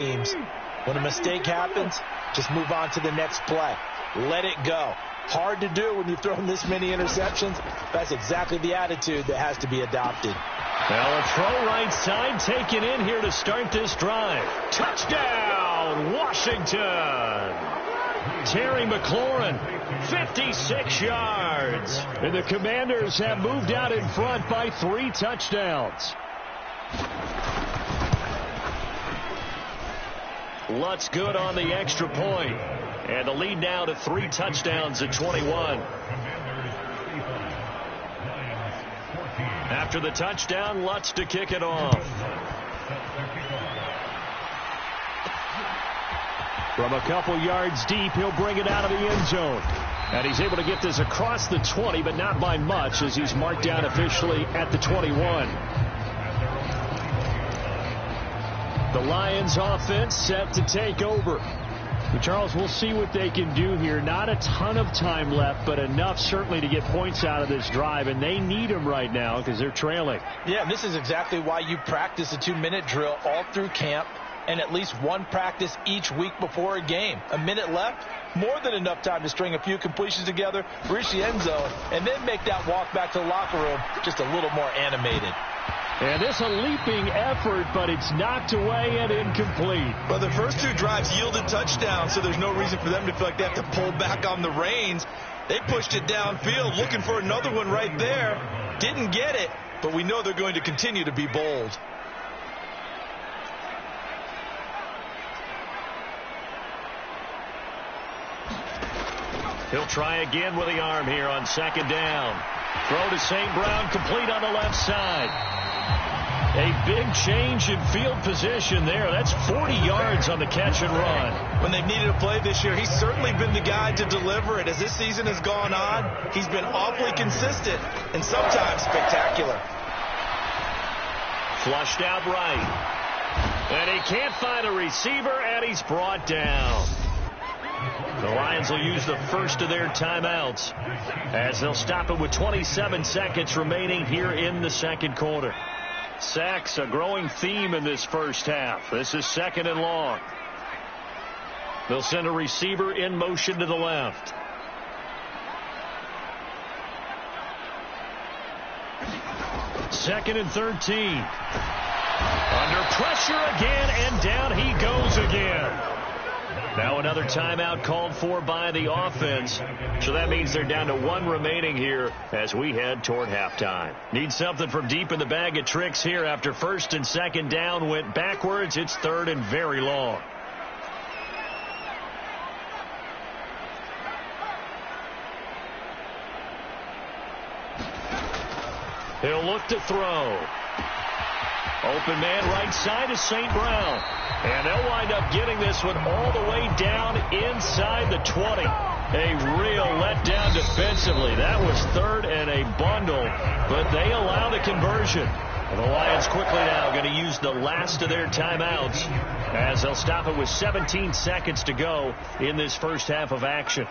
teams. When a mistake happens, just move on to the next play. Let it go. Hard to do when you've thrown this many interceptions. That's exactly the attitude that has to be adopted. Well, a throw right side taken in here to start this drive. Touchdown, Washington. Terry McLaurin, 56 yards. And the Commanders have moved out in front by 3 touchdowns. Lutz good on the extra point. And the lead now to 3 touchdowns at 21. After the touchdown, Lutz to kick it off. From a couple yards deep, he'll bring it out of the end zone. And he's able to get this across the 20, but not by much, as he's marked down officially at the 21. The Lions offense set to take over. But Charles, we'll see what they can do here. Not a ton of time left, but enough certainly to get points out of this drive, and they need them right now because they're trailing. Yeah, this is exactly why you practice a 2-minute drill all through camp and at least one practice each week before a game. A minute left, more than enough time to string a few completions together, reach the end zone, and then make that walk back to the locker room just a little more animated. And this a leaping effort, but it's knocked away and incomplete. Well, the first 2 drives yielded touchdowns, so there's no reason for them to feel like they have to pull back on the reins. They pushed it downfield, looking for another one right there. Didn't get it, but we know they're going to continue to be bold. He'll try again with the arm here on 2nd down. Throw to St. Brown, complete on the left side. A big change in field position there. That's 40 yards on the catch and run. When they've needed a play this year, he's certainly been the guy to deliver it. As this season has gone on, he's been awfully consistent and sometimes spectacular. Flushed out right. And he can't find a receiver, and he's brought down. The Lions will use the first of their timeouts as they'll stop it with 27 seconds remaining here in the second quarter. Sacks, a growing theme in this first half. This is 2nd and long. They'll send a receiver in motion to the left. Second and 13. Under pressure again, and down he goes again. Now another timeout called for by the offense. So that means they're down to 1 remaining here as we head toward halftime. Need something from deep in the bag of tricks here after 1st and 2nd down went backwards. It's 3rd and very long. He'll look to throw. Open man right side is St. Brown. And they'll wind up getting this one all the way down inside the 20. A real letdown defensively. That was 3rd and a bundle, but they allow the conversion. And the Lions quickly now going to use the last of their timeouts as they'll stop it with 17 seconds to go in this first half of action.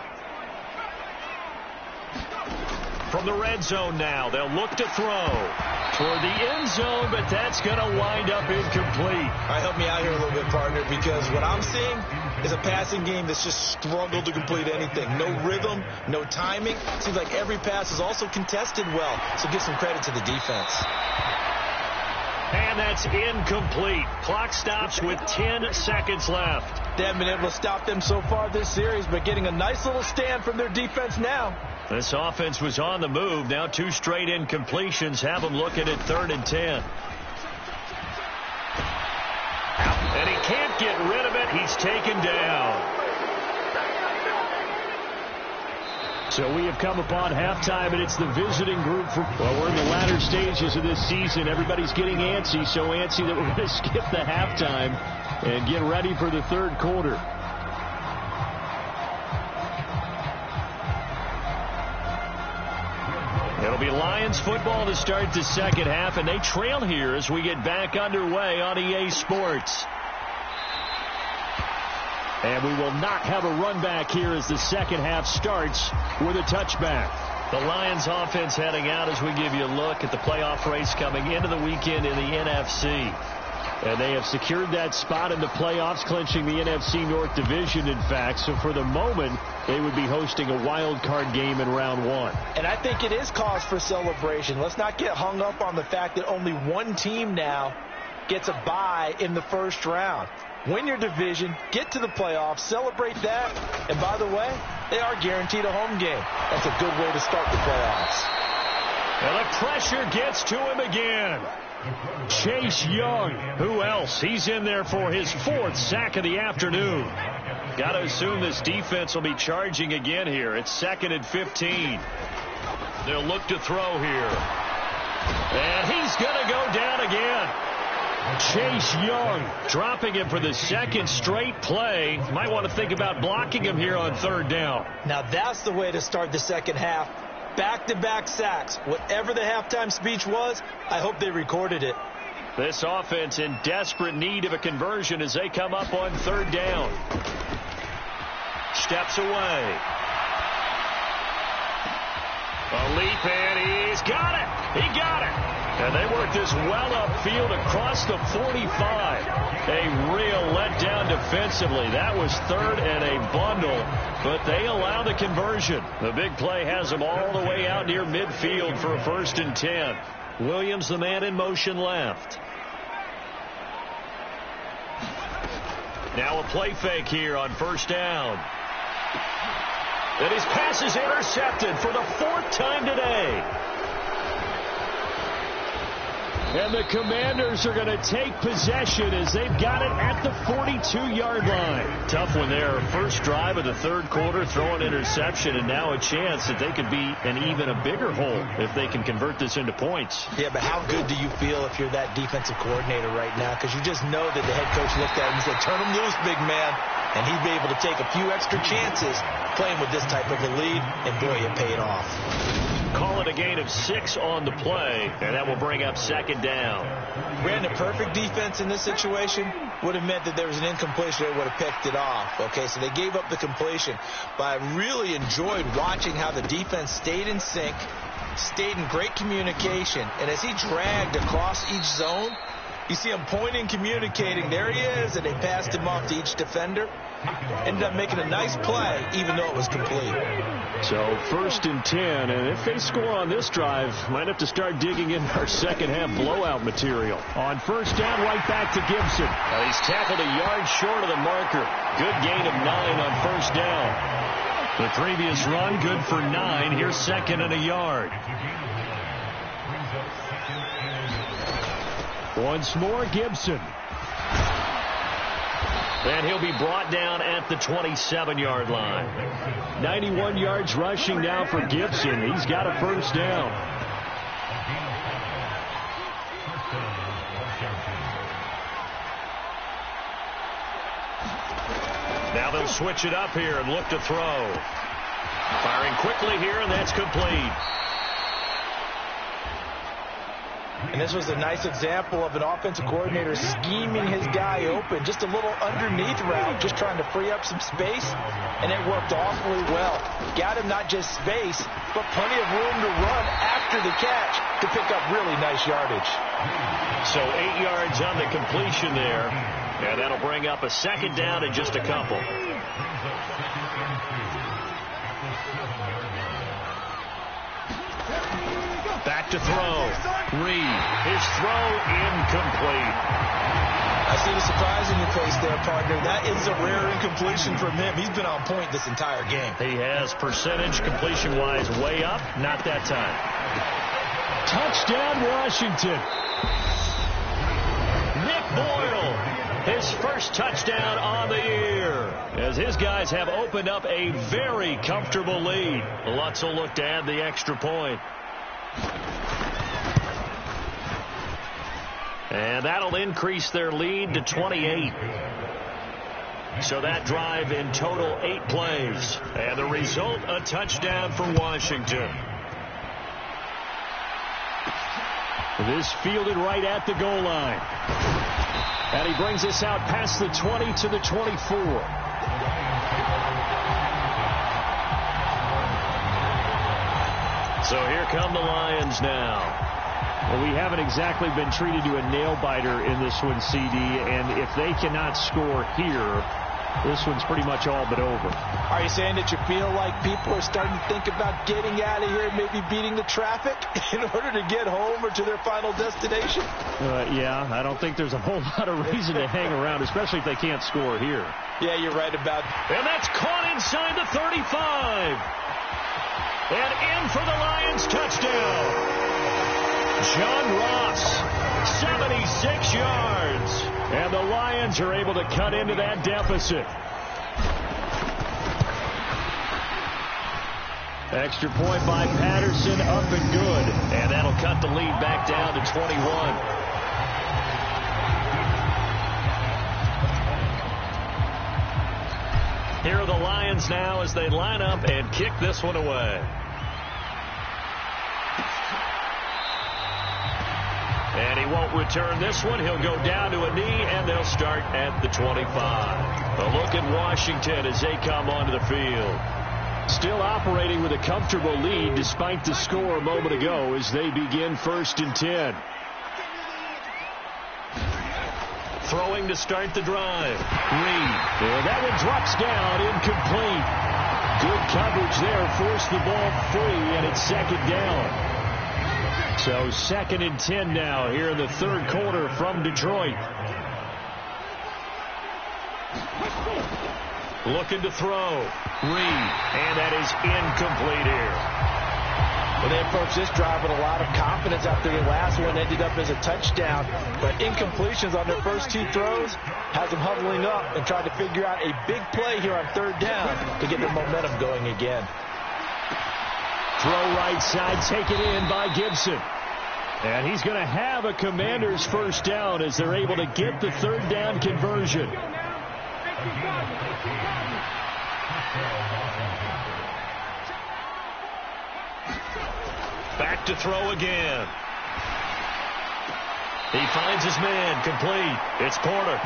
From the red zone now, they'll look to throw toward the end zone, but that's going to wind up incomplete. All right, help me out here a little bit, partner, because what I'm seeing is a passing game that's just struggled to complete anything. No rhythm, no timing. Seems like every pass is also contested well, so give some credit to the defense. And that's incomplete. Clock stops with 10 seconds left. They haven't been able to stop them so far this series, but getting a nice little stand from their defense now. This offense was on the move. Now 2 straight incompletions have them looking at 3rd and 10. And he can't get rid of it. He's taken down. So we have come upon halftime, and it's the visiting group. Well, we're in the latter stages of this season. Everybody's getting antsy, so antsy that we're going to skip the halftime and get ready for the 3rd quarter. It'll be Lions football to start the second half, and they trail here as we get back underway on EA Sports. And we will not have a run back here as the second half starts with a touchback. The Lions offense heading out as we give you a look at the playoff race coming into the weekend in the NFC. And they have secured that spot in the playoffs, clinching the NFC North Division, in fact. So for the moment, they would be hosting a wild card game in round one. And I think it is cause for celebration. Let's not get hung up on the fact that only one team now gets a bye in the first round. Win your division, get to the playoffs, celebrate that. And by the way, they are guaranteed a home game. That's a good way to start the playoffs. And the pressure gets to him again. Chase Young. Who else? He's in there for his 4th sack of the afternoon. Got to assume this defense will be charging again here. It's 2nd and 15. They'll look to throw here. And he's going to go down again. Chase Young dropping him for the 2nd straight play. Might want to think about blocking him here on 3rd down. Now that's the way to start the second half. Back-to-back sacks. Whatever the halftime speech was, I hope they recorded it. This offense in desperate need of a conversion as they come up on 3rd down. Steps away. A leap, and he's got it. He got it. And they work this well upfield across the 45. A real letdown defensively. That was 3rd and a bundle, but they allow the conversion. The big play has them all the way out near midfield for a 1st and 10. Williams, the man in motion left. Now a play fake here on 1st down. And his pass is intercepted for the 4th time today. And the Commanders are going to take possession as they've got it at the 42-yard line. Tough one there. First drive of the 3rd quarter, throw an interception, and now a chance that they could be in even a bigger hole if they can convert this into points. Yeah, but how good do you feel if you're that defensive coordinator right now? Because you just know that the head coach looked at him and said, turn him loose, big man. And he'd be able to take a few extra chances playing with this type of a lead, and boy, it paid off. Call it a gain of 6 on the play, and that will bring up 2nd down. Brandon, perfect defense in this situation would have meant that there was an incompletion that would have picked it off. Okay, so they gave up the completion, but I really enjoyed watching how the defense stayed in sync, stayed in great communication, and as he dragged across each zone, you see him pointing, communicating. There he is, and they passed him off to each defender. Ended up making a nice play, even though it was complete. So 1st and 10, and if they score on this drive, might have to start digging in our second half blowout material. On 1st down, right back to Gibson. Well, he's tackled a yard short of the marker. Good gain of 9 on 1st down. The previous run, good for 9. Here's 2nd and a yard. Once more, Gibson. And he'll be brought down at the 27-yard line. 91 yards rushing now for Gibson. He's got a 1st down. Now they'll switch it up here and look to throw. Firing quickly here, and that's complete. And this was a nice example of an offensive coordinator scheming his guy open. Just a little underneath route, just trying to free up some space, and it worked awfully well. Got him not just space, but plenty of room to run after the catch to pick up really nice yardage. So 8 yards on the completion there, and that'll bring up a 2nd down and just a couple. Back to throw. Reed. His throw incomplete. I see the surprise in your face there, partner. That is a rare incompletion from him. He's been on point this entire game. He has, percentage completion-wise way up. Not that time. Touchdown, Washington. Nick Boyle, his first touchdown on the year, as his guys have opened up a very comfortable lead. Lutz will look to add the extra point. And that'll increase their lead to 28. So that drive in total 8 plays. And the result, a touchdown for Washington. This fielded right at the goal line. And he brings us out past the 20 to the 24. So here come the Lions now. Well, we haven't exactly been treated to a nail-biter in this one, CD, and if they cannot score here, this one's pretty much all but over. Are you saying that you feel like people are starting to think about getting out of here, maybe beating the traffic in order to get home or to their final destination? Yeah, I don't think there's a whole lot of reason to hang around, especially if they can't score here. Yeah, you're right about that. And that's caught inside the 35. And in for the Lions touchdown. John Ross, 76 yards. And the Lions are able to cut into that deficit. Extra point by Patterson, up and good. And that'll cut the lead back down to 21. Here are the Lions now as they line up and kick this one away. And he won't return this one. He'll go down to a knee, and they'll start at the 25. A look at Washington as they come onto the field. Still operating with a comfortable lead despite the score a moment ago as they begin 1st and 10. Throwing to start the drive. Reed. And that one drops down, incomplete. Good coverage there. Forced the ball free, and it's 2nd down. So 2nd and 10 now here in the 3rd quarter from Detroit. Looking to throw. Reed. And that is incomplete here. Well, they approached this drive with a lot of confidence after the last one ended up as a touchdown. But incompletions on their first 2 throws has them huddling up and trying to figure out a big play here on 3rd down to get their momentum going again. Throw right side, taken in by Gibson. And he's going to have a Commanders 1st down as they're able to get the 3rd down conversion. Back to throw again. He finds his man, complete. It's Porter.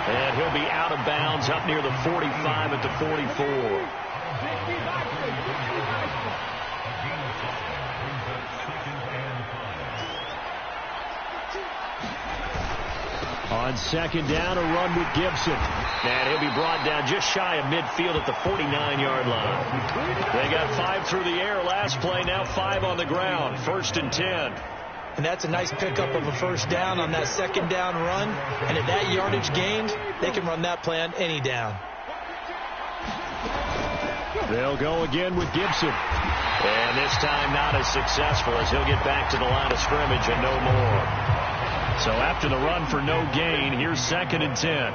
And he'll be out of bounds up near the 45 at the 44. On 2nd down, a run with Gibson. And he'll be brought down just shy of midfield at the 49-yard line. They got 5 through the air last play, now 5 on the ground. 1st and 10. And that's a nice pickup of a 1st down on that 2nd down run. And at that yardage gained, they can run that play on any down. They'll go again with Gibson. And this time not as successful as he'll get back to the line of scrimmage and no more. So after the run for no gain, here's 2nd and 10.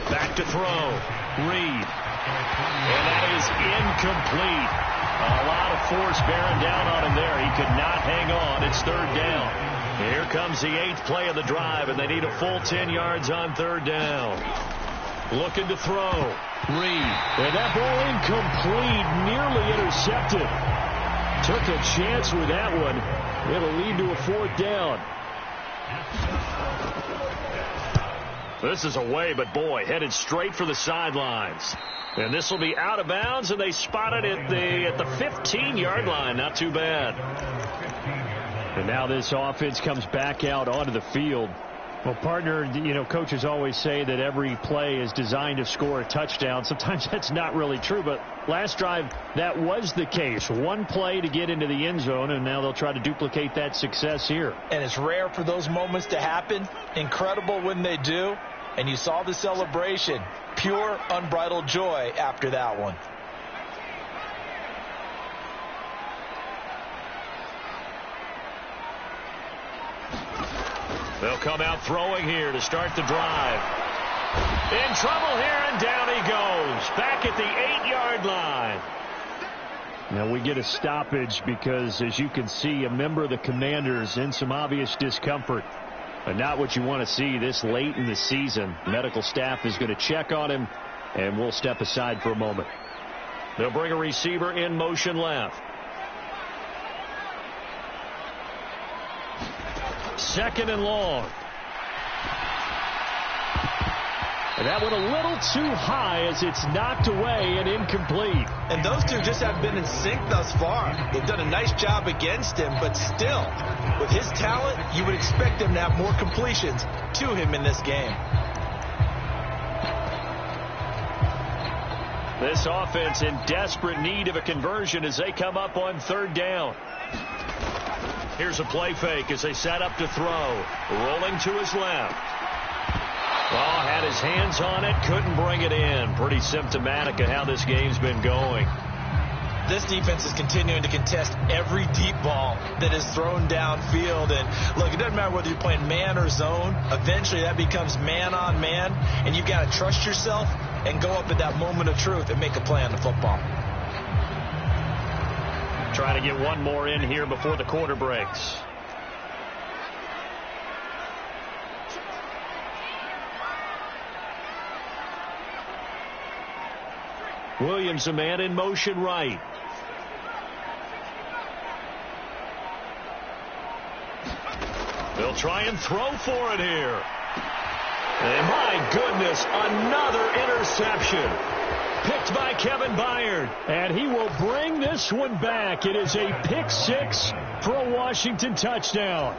Back to throw. Reed. And that is incomplete. A lot of force bearing down on him there. He could not hang on. It's 3rd down. Here comes the 8th play of the drive, and they need a full 10 yards on 3rd down. Looking to throw. Reed. And that ball incomplete, nearly intercepted. Took a chance with that one. It'll lead to a 4th down. This is away, but boy, headed straight for the sidelines. And this will be out of bounds, and they spot it at the 15-yard line. Not too bad. And now this offense comes back out onto the field. Well, partner, you know, coaches always say that every play is designed to score a touchdown. Sometimes that's not really true, but last drive, that was the case. One play to get into the end zone, and now they'll try to duplicate that success here. And it's rare for those moments to happen. Incredible when they do. And you saw the celebration. Pure, unbridled joy after that one. They'll come out throwing here to start the drive. In trouble here, and down he goes. Back at the 8-yard line. Now we get a stoppage because, as you can see, a member of the Commanders in some obvious discomfort. But not what you want to see this late in the season. Medical staff is going to check on him, and we'll step aside for a moment. They'll bring a receiver in motion left. 2nd and long. And that went a little too high as it's knocked away and incomplete. And those two just haven't been in sync thus far. They've done a nice job against him, but still, with his talent, you would expect him to have more completions to him in this game. This offense in desperate need of a conversion as they come up on third down. Here's a play fake as they set up to throw. Rolling to his left. Oh, had his hands on it, couldn't bring it in. Pretty symptomatic of how this game's been going. This defense is continuing to contest every deep ball that is thrown downfield. And look, it doesn't matter whether you're playing man or zone. Eventually that becomes man on man, and you've got to trust yourself and go up at that moment of truth and make a play on the football. Trying to get one more in here before the quarter breaks. Williams, a man in motion right. They'll try and throw for it here. And my goodness, another interception. Picked by Kevin Byard. And he will bring this one back. It is a pick six for a Washington touchdown.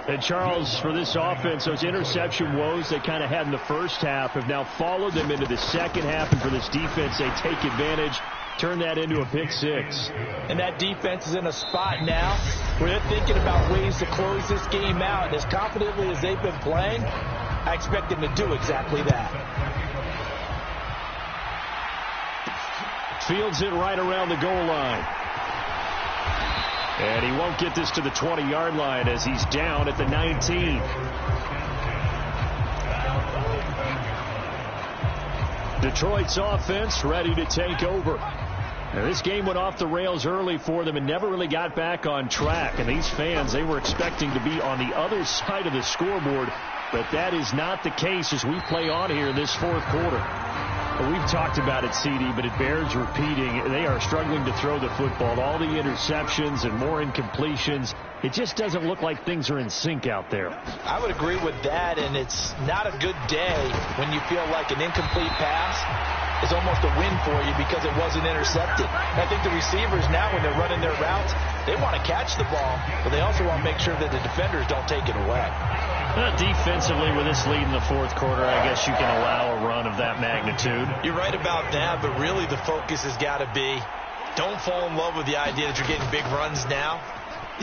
And, Charles, for this offense, those interception woes they kind of had in the first half have now followed them into the second half. And for this defense, they take advantage, turn that into a pick six. And that defense is in a spot now where they're thinking about ways to close this game out. And as confidently as they've been playing, I expect them to do exactly that. Fields it right around the goal line. And he won't get this to the 20-yard line as he's down at the 19. Detroit's offense ready to take over. Now, this game went off the rails early for them and never really got back on track. And these fans, they were expecting to be on the other side of the scoreboard. But that is not the case as we play on here in this fourth quarter. We've talked about it, CD, but it bears repeating. They are struggling to throw the football. All the interceptions and more incompletions. It just doesn't look like things are in sync out there. I would agree with that, and it's not a good day when you feel like an incomplete pass is almost a win for you because it wasn't intercepted. I think the receivers now, when they're running their routes, they want to catch the ball, but they also want to make sure that the defenders don't take it away. Defensively, with this lead in the fourth quarter, I guess you can allow a run of that magnitude. You're right about that, but really the focus has got to be don't fall in love with the idea that you're getting big runs now.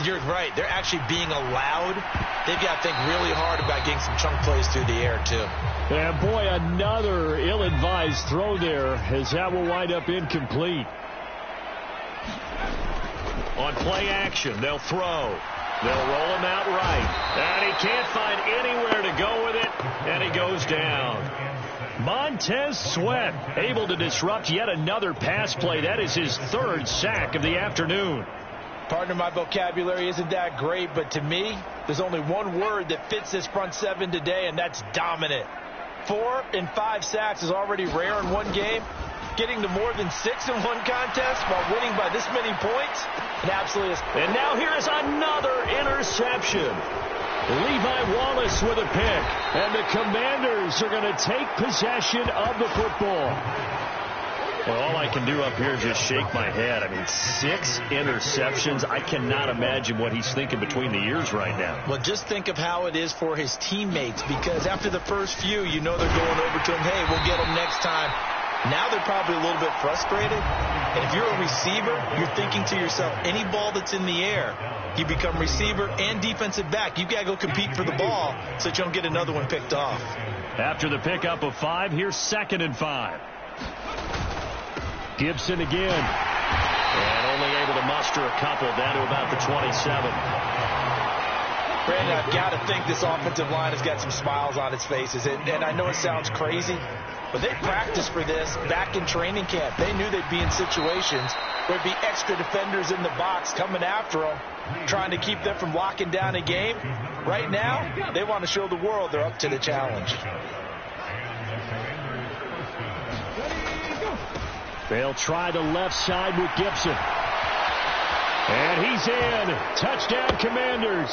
You're right. They're actually being allowed. They've got to think really hard about getting some chunk plays through the air, too. And, boy, another ill-advised throw there as that will wind up incomplete. On play action, they'll throw. They'll roll him out right. And he can't find anywhere to go with it, and he goes down. Montez Sweat able to disrupt yet another pass play. That is his third sack of the afternoon. Partner, my vocabulary isn't that great, but to me, there's only one word that fits this front seven today, and that's dominant. 4 and 5 sacks is already rare in one game. Getting to more than 6 in one contest while winning by this many points, it absolutely is. And now here is another interception. Levi Wallace with a pick, and the Commanders are going to take possession of the football. Well, all I can do up here is just shake my head. I mean, 6 interceptions. I cannot imagine what he's thinking between the ears right now. Well, just think of how it is for his teammates, because after the first few, you know they're going over to him, hey, we'll get him next time. Now they're probably a little bit frustrated. And if you're a receiver, you're thinking to yourself, any ball that's in the air, you become receiver and defensive back. You've got to go compete for the ball so that you don't get another one picked off. After the pickup of 5, here's 2nd and 5. Gibson again. And only able to muster a couple down to about the 27. Brandon, I've got to think this offensive line has got some smiles on its faces. And I know it sounds crazy, but they practiced for this back in training camp. They knew they'd be in situations where there'd be extra defenders in the box coming after them, trying to keep them from locking down a game. Right now, they want to show the world they're up to the challenge. They'll try the left side with Gibson. And he's in. Touchdown, Commanders.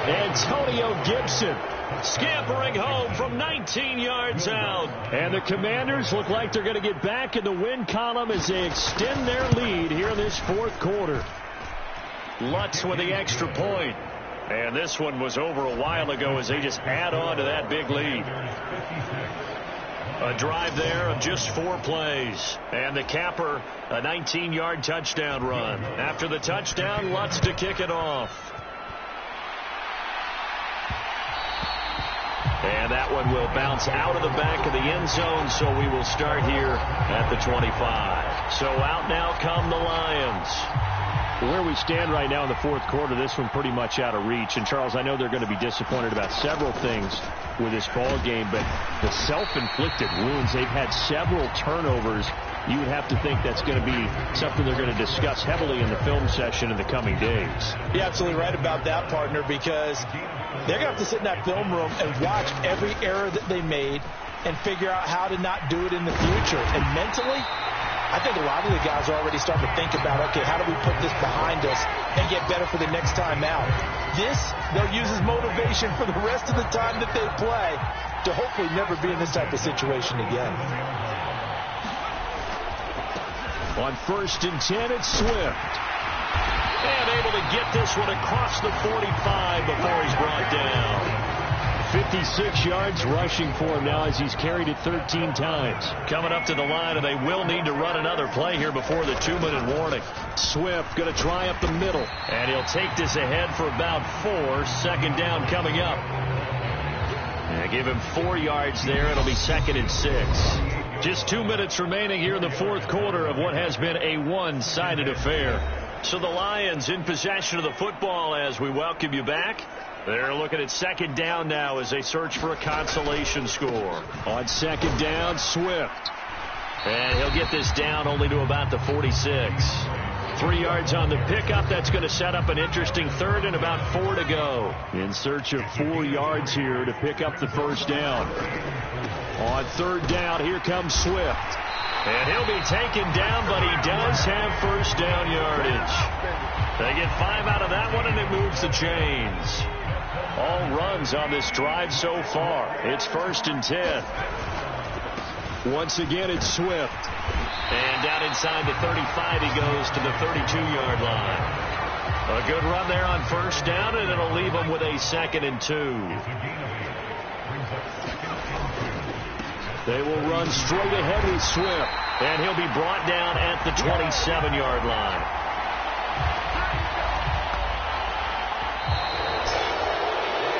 Antonio Gibson scampering home from 19 yards out. And the Commanders look like they're going to get back in the win column as they extend their lead here in this fourth quarter. Lutz with the extra point. And this one was over a while ago as they just add on to that big lead. A drive there of just 4 plays. And the capper, a 19-yard touchdown run. After the touchdown, Lutz to kick it off. And that one will bounce out of the back of the end zone, so we will start here at the 25. So out now come the Lions. Where we stand right now in the fourth quarter, this one pretty much out of reach. And, Charles, I know they're going to be disappointed about several things with this ball game, but the self-inflicted wounds, they've had several turnovers. You would have to think that's going to be something they're going to discuss heavily in the film session in the coming days. You're absolutely right about that, partner, because they're going to have to sit in that film room and watch every error that they made and figure out how to not do it in the future. And mentally, I think a lot of the guys are already starting to think about, okay, how do we put this behind us and get better for the next time out? This, they'll use as motivation for the rest of the time that they play to hopefully never be in this type of situation again. On 1st and 10, it's Swift. And able to get this one across the 45 before he's brought down. 56 yards rushing for him now as he's carried it 13 times. Coming up to the line, and they will need to run another play here before the 2-minute warning. Swift going to try up the middle. And he'll take this ahead for about 4. 2nd down coming up. And give him 4 yards there. It'll be 2nd and 6. Just 2 minutes remaining here in the fourth quarter of what has been a one-sided affair. So the Lions in possession of the football as we welcome you back. They're looking at 2nd down now as they search for a consolation score. On 2nd down, Swift. And he'll get this down only to about the 46. 3 yards on the pickup. That's going to set up an interesting 3rd and about 4 to go. In search of 4 yards here to pick up the 1st down. On 3rd down, here comes Swift. And he'll be taken down, but he does have 1st down yardage. They get 5 out of that one, and it moves the chains. All runs on this drive so far. It's 1st and 10. Once again, it's Swift. And down inside the 35, he goes to the 32-yard line. A good run there on 1st down, and it'll leave him with a 2nd and 2. They will run straight ahead with Swift. And he'll be brought down at the 27-yard line.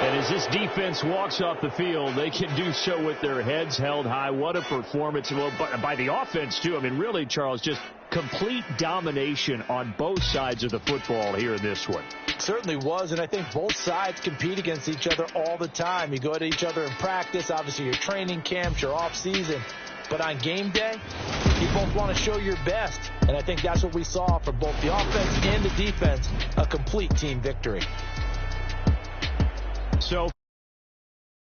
And as this defense walks off the field, they can do so with their heads held high. What a performance. Well, by the offense, too. I mean, really, Charles, just complete domination on both sides of the football here in this one. It certainly was, and I think both sides compete against each other all the time. You go at each other in practice, obviously your training camps, your off-season. But on game day, you both want to show your best. And I think that's what we saw from both the offense and the defense, a complete team victory. So